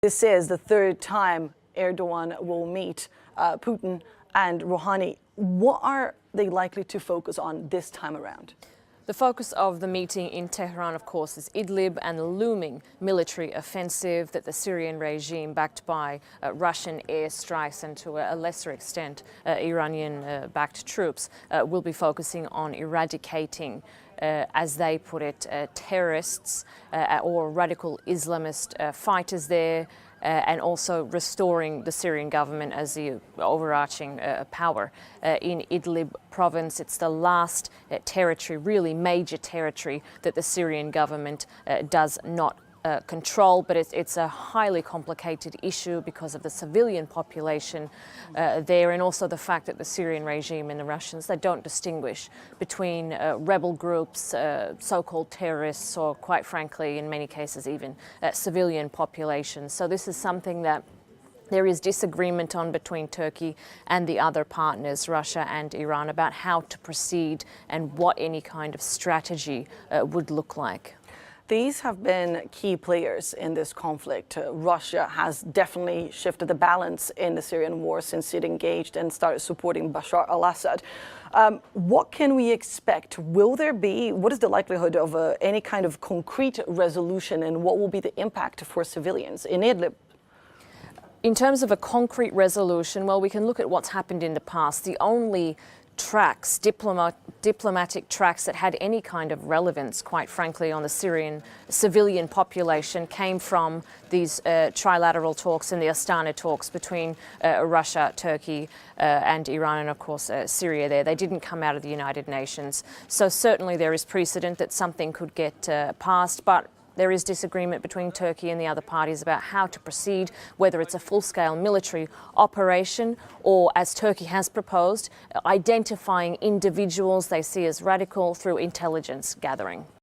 This is the third time Erdogan will meet Putin and Rouhani. What are they likely to focus on this time around? The focus of the meeting in Tehran, of course, is Idlib and the looming military offensive that the Syrian regime, backed by Russian airstrikes and to a lesser extent Iranian-backed troops, will be focusing on eradicating, as they put it, terrorists or radical Islamist fighters there, and also restoring the Syrian government as the overarching power in Idlib province. It's the last territory, really major territory, that the Syrian government does not control, but it's a highly complicated issue because of the civilian population there, and also the fact that the Syrian regime and the Russians, they don't distinguish between rebel groups, so-called terrorists, or quite frankly, in many cases, even civilian populations. So this is something that there is disagreement on between Turkey and the other partners, Russia and Iran, about how to proceed and what any kind of strategy would look like. These have been key players in this conflict. Russia has definitely shifted the balance in the Syrian war since it engaged and started supporting Bashar al-Assad. What can we expect? What is the likelihood of any kind of concrete resolution, and what will be the impact for civilians in Idlib? In terms of a concrete resolution, well, we can look at what's happened in the past. The only tracks, diplomatic tracks that had any kind of relevance, quite frankly, on the Syrian civilian population came from these trilateral talks and the Astana talks between Russia, Turkey and Iran, and of course Syria there. They didn't come out of the United Nations. So certainly there is precedent that something could get passed, but there is disagreement between Turkey and the other parties about how to proceed, whether it's a full-scale military operation or, as Turkey has proposed, identifying individuals they see as radical through intelligence gathering.